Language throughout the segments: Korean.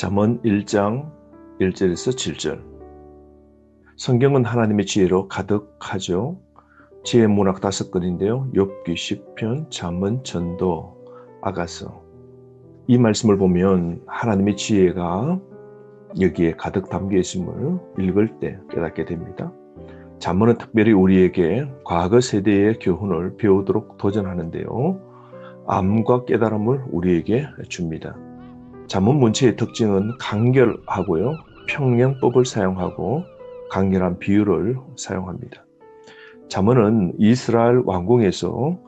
잠언 1장 1절에서 7절. 성경은 하나님의 지혜로 가득하죠. 지혜 문학 5건인데요. 욥기, 시편, 잠언, 전도, 아가서. 이 말씀을 보면 하나님의 지혜가 여기에 가득 담겨 있음을 읽을 때 깨닫게 됩니다. 잠언은 특별히 우리에게 과거 세대의 교훈을 배우도록 도전하는데요. 암과 깨달음을 우리에게 줍니다. 잠언 문체의 특징은 간결하고요. 평행법을 사용하고 간결한 비유를 사용합니다. 잠언은 이스라엘 왕궁에서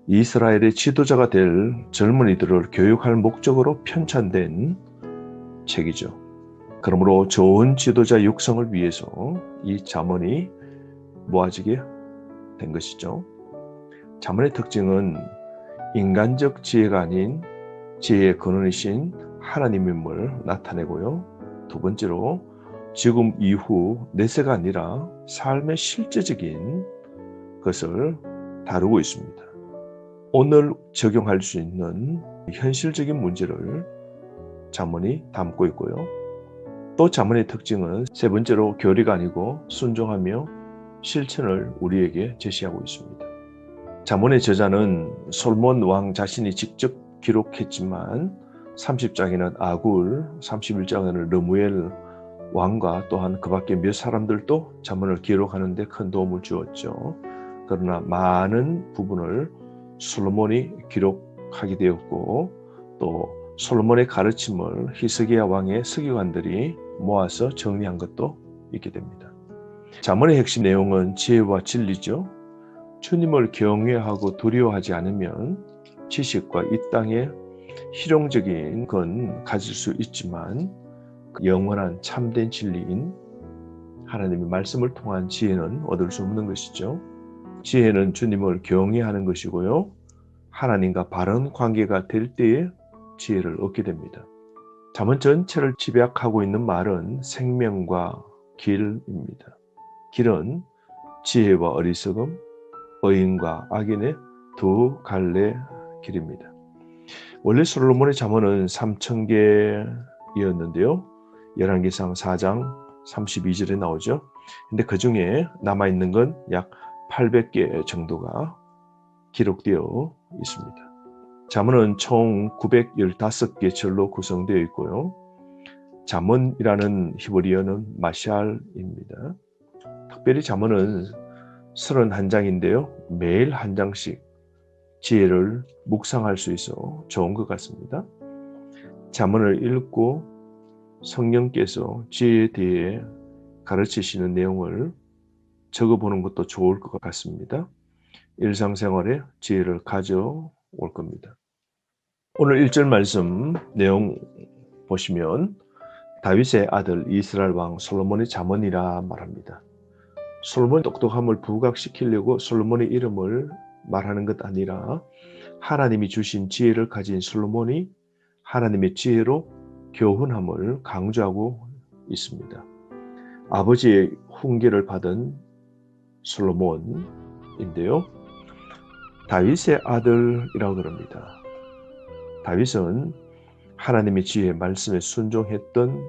이스라엘의 지도자가 될 젊은이들을 교육할 목적으로 편찬된 책이죠. 그러므로 좋은 지도자 육성을 위해서 이 잠언이 모아지게 된 것이죠. 잠언의 특징은 인간적 지혜가 아닌 지혜의 근원이신 하나님임을 나타내고요. 두 번째로 지금 이후 내세가 아니라 삶의 실제적인 것을 다루고 있습니다. 오늘 적용할 수 있는 현실적인 문제를 잠언이 담고 있고요. 또 잠언의 특징은 세 번째로 교리가 아니고 순종하며 실천을 우리에게 제시하고 있습니다. 잠언의 저자는 솔몬 왕 자신이 직접 기록했지만 30장에는 아굴, 31장에는 르무엘 왕과 또한 그 밖에 몇 사람들도 잠언을 기록하는 데 큰 도움을 주었죠. 그러나 많은 부분을 솔로몬이 기록하게 되었고 또 솔로몬의 가르침을 히스기야 왕의 서기관들이 모아서 정리한 것도 있게 됩니다. 잠언의 핵심 내용은 지혜와 진리죠. 주님을 경외하고 두려워하지 않으면 지식과 이 땅의 실용적인 건 가질 수 있지만 영원한 참된 진리인 하나님의 말씀을 통한 지혜는 얻을 수 없는 것이죠. 지혜는 주님을 경외하는 것이고요. 하나님과 바른 관계가 될 때에 지혜를 얻게 됩니다. 잠언 전체를 집약하고 있는 말은 생명과 길입니다. 길은 지혜와 어리석음, 의인과 악인의 두 갈래 길입니다. 원래 솔로몬의 잠언은 3,000개였는데요. 열왕기상 4장 32절에 나오죠. 근데 그 중에 남아있는 건 약 800개 정도가 기록되어 있습니다. 잠언은 총 915개 절로 구성되어 있고요. 잠언이라는 히브리어는 마샬입니다. 특별히 잠언은 31장인데요. 매일 한 장씩 지혜를 묵상할 수 있어 좋은 것 같습니다. 잠언을 읽고 성령께서 지혜에 대해 가르치시는 내용을 적어보는 것도 좋을 것 같습니다. 일상생활에 지혜를 가져올 겁니다. 오늘 1절 말씀 내용 보시면 다윗의 아들 이스라엘 왕 솔로몬의 잠언이라 말합니다. 솔로몬의 똑똑함을 부각시키려고 솔로몬의 이름을 말하는 것 아니라 하나님이 주신 지혜를 가진 솔로몬이 하나님의 지혜로 교훈함을 강조하고 있습니다. 아버지의 훈계를 받은 솔로몬인데요. 다윗의 아들이라고 그럽니다. 다윗은 하나님의 지혜 말씀에 순종했던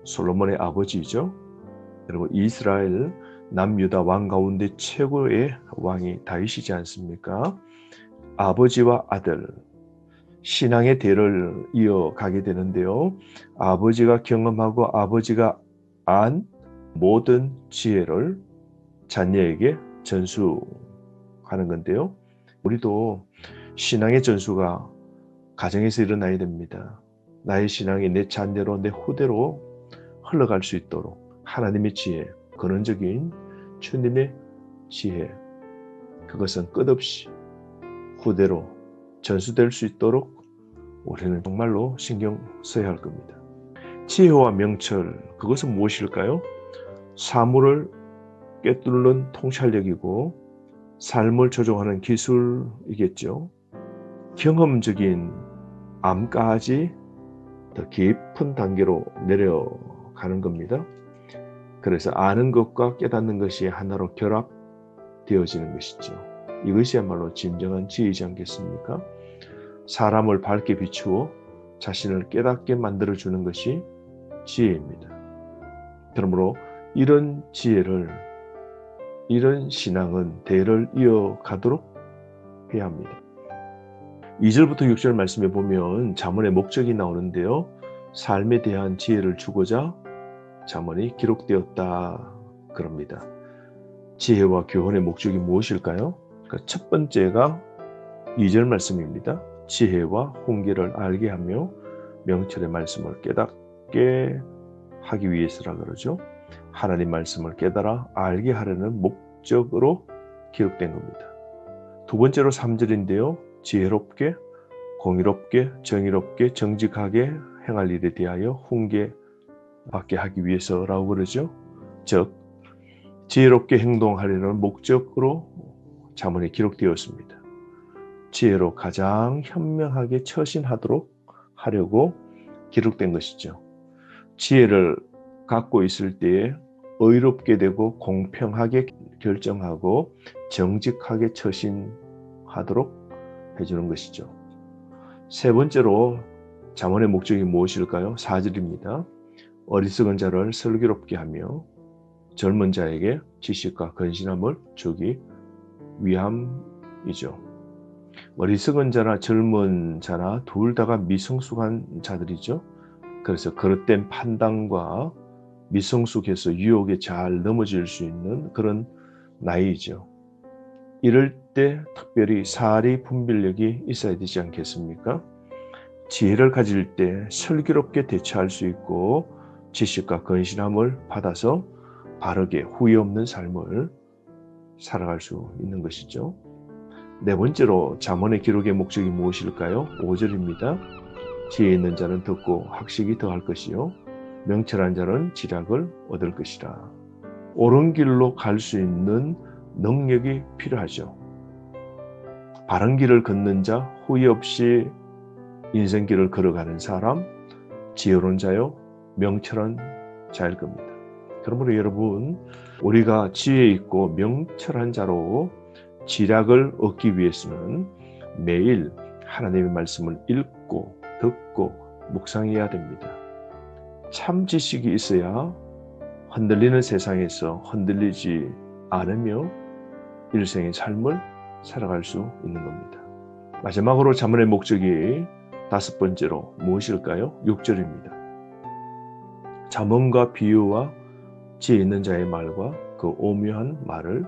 솔로몬의 아버지이죠. 그리고 이스라엘 남유다 왕 가운데 최고의 왕이 다윗이지 않습니까? 아버지와 아들, 신앙의 대를 이어가게 되는데요. 아버지가 경험하고 아버지가 안 모든 지혜를 자녀에게 전수하는 건데요. 우리도 신앙의 전수가 가정에서 일어나야 됩니다. 나의 신앙이 내 자녀로 내 후대로 흘러갈 수 있도록 하나님의 지혜, 근원적인 주님의 지혜, 그것은 끝없이 후대로 전수될 수 있도록 우리는 정말로 신경 써야 할 겁니다. 지혜와 명철, 그것은 무엇일까요? 사물을 꿰뚫는 통찰력이고 삶을 조종하는 기술이겠죠. 경험적인 암까지 더 깊은 단계로 내려가는 겁니다. 그래서 아는 것과 깨닫는 것이 하나로 결합되어지는 것이죠. 이것이야말로 진정한 지혜이지 않겠습니까? 사람을 밝게 비추어 자신을 깨닫게 만들어주는 것이 지혜입니다. 그러므로 이런 지혜를, 이런 신앙은 대를 이어가도록 해야 합니다. 2절부터 6절 말씀에 보면 잠언의 목적이 나오는데요. 삶에 대한 지혜를 주고자 잠언이 기록되었다 그럽니다. 지혜와 교훈의 목적이 무엇일까요? 첫 번째가 2절 말씀입니다. 지혜와 훈계를 알게 하며 명철의 말씀을 깨닫게 하기 위해서라 그러죠. 하나님 말씀을 깨달아 알게 하려는 목적으로 기록된 겁니다. 두 번째로 3절인데요. 지혜롭게, 공의롭게, 정의롭게, 정직하게 행할 일에 대하여 훈계받게 하기 위해서라고 그러죠. 즉 지혜롭게 행동하려는 목적으로 잠언에 기록되었습니다. 지혜로 가장 현명하게 처신하도록 하려고 기록된 것이죠. 지혜를 갖고 있을 때에 의롭게 되고 공평하게 결정하고 정직하게 처신하도록 해주는 것이죠. 세 번째로 잠언의 목적이 무엇일까요? 4절입니다. 어리석은 자를 슬기롭게 하며 젊은 자에게 지식과 건신함을 주기 위함이죠. 어리석은 자나 젊은 자나 둘 다가 미성숙한 자들이죠. 그래서 그릇된 판단과 미성숙해서 유혹에 잘 넘어질 수 있는 그런 나이죠. 이럴 때 특별히 사리 분별력이 있어야 되지 않겠습니까? 지혜를 가질 때 슬기롭게 대처할 수 있고 지식과 건신함을 받아서 바르게 후회 없는 삶을 살아갈 수 있는 것이죠. 네 번째로 잠언의 기록의 목적이 무엇일까요? 5절입니다. 지혜 있는 자는 듣고 학식이 더할 것이요 명철한 자는 지략을 얻을 것이라. 옳은 길로 갈 수 있는 능력이 필요하죠. 바른 길을 걷는 자, 후회 없이 인생길을 걸어가는 사람, 지혜로운 자요, 명철한 자일 겁니다. 그러므로 여러분, 우리가 지혜 있고 명철한 자로 지략을 얻기 위해서는 매일 하나님의 말씀을 읽고 듣고 묵상해야 됩니다. 참 지식이 있어야 흔들리는 세상에서 흔들리지 않으며 일생의 삶을 살아갈 수 있는 겁니다. 마지막으로 잠언의 목적이 다섯 번째로 무엇일까요? 6절입니다. 잠언과 비유와 지혜 있는 자의 말과 그 오묘한 말을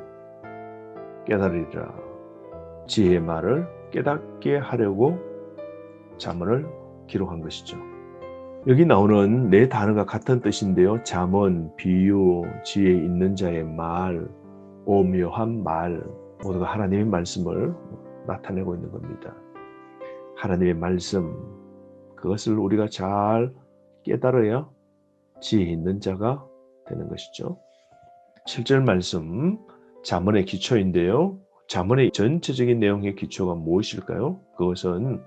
깨달으리라. 지혜의 말을 깨닫게 하려고 잠언을 기록한 것이죠. 여기 나오는 네 단어가 같은 뜻인데요. 잠언, 비유, 지혜 있는 자의 말, 오묘한 말 모두가 하나님의 말씀을 나타내고 있는 겁니다. 하나님의 말씀, 그것을 우리가 잘 깨달아야 지혜 있는 자가 되는 것이죠. 7절 말씀, 잠언의 기초인데요. 잠언의 전체적인 내용의 기초가 무엇일까요? 그것은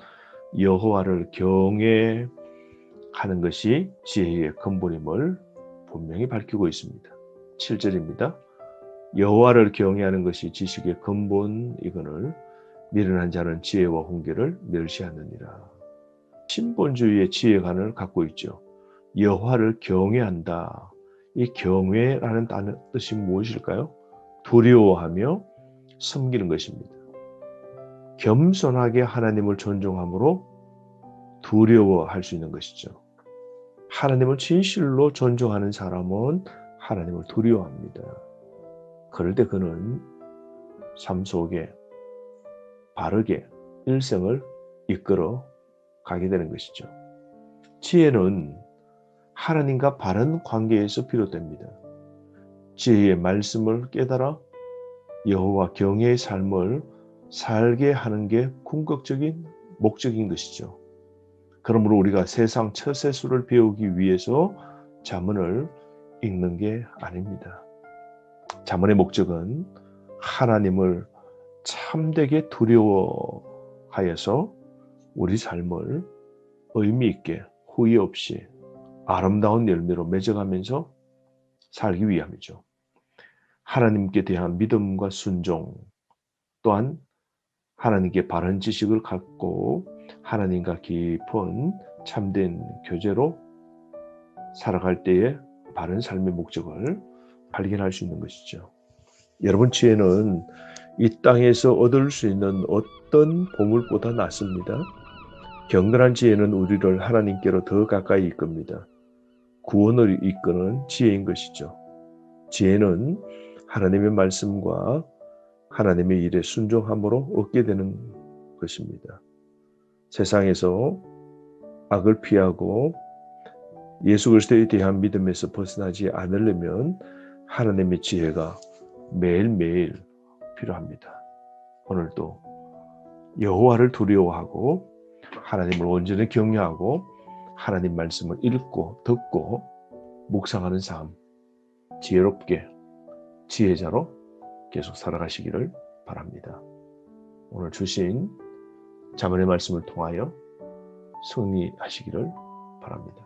여호와를 경외하는 것이 지혜의 근본임을 분명히 밝히고 있습니다. 7절입니다. 여호와를 경외하는 것이 지식의 근본이거늘 미련한 자는 지혜와 훈계를 멸시하느니라. 신본주의의 지혜관을 갖고 있죠. 여호와를 경외한다. 이 경외라는 단어 뜻이 무엇일까요? 두려워하며 섬기는 것입니다. 겸손하게 하나님을 존중함으로 두려워할 수 있는 것이죠. 하나님을 진실로 존중하는 사람은 하나님을 두려워합니다. 그럴 때 그는 삶 속에 바르게 일생을 이끌어 가게 되는 것이죠. 지혜는 하나님과 바른 관계에서 비롯됩니다. 지혜의 말씀을 깨달아 여호와 경외의 삶을 살게 하는 게 궁극적인 목적인 것이죠. 그러므로 우리가 세상 처세술을 배우기 위해서 잠언을 읽는 게 아닙니다. 잠언의 목적은 하나님을 참되게 두려워하여서 우리 삶을 의미 있게 후회 없이 아름다운 열매로 맺어가면서 살기 위함이죠. 하나님께 대한 믿음과 순종, 또한 하나님께 바른 지식을 갖고 하나님과 깊은 참된 교제로 살아갈 때에 바른 삶의 목적을 발견할 수 있는 것이죠. 여러분, 지혜는 이 땅에서 얻을 수 있는 어떤 보물보다 낫습니다. 경건한 지혜는 우리를 하나님께로 더 가까이 이끕니다. 구원을 이끄는 지혜인 것이죠. 지혜는 하나님의 말씀과 하나님의 일에 순종함으로 얻게 되는 것입니다. 세상에서 악을 피하고 예수 그리스도에 대한 믿음에서 벗어나지 않으려면 하나님의 지혜가 매일매일 필요합니다. 오늘도 여호와를 두려워하고 하나님을 온전히 경외하고 하나님 말씀을 읽고 듣고 묵상하는 삶, 지혜롭게 지혜자로 계속 살아가시기를 바랍니다. 오늘 주신 자문의 말씀을 통하여 승리하시기를 바랍니다.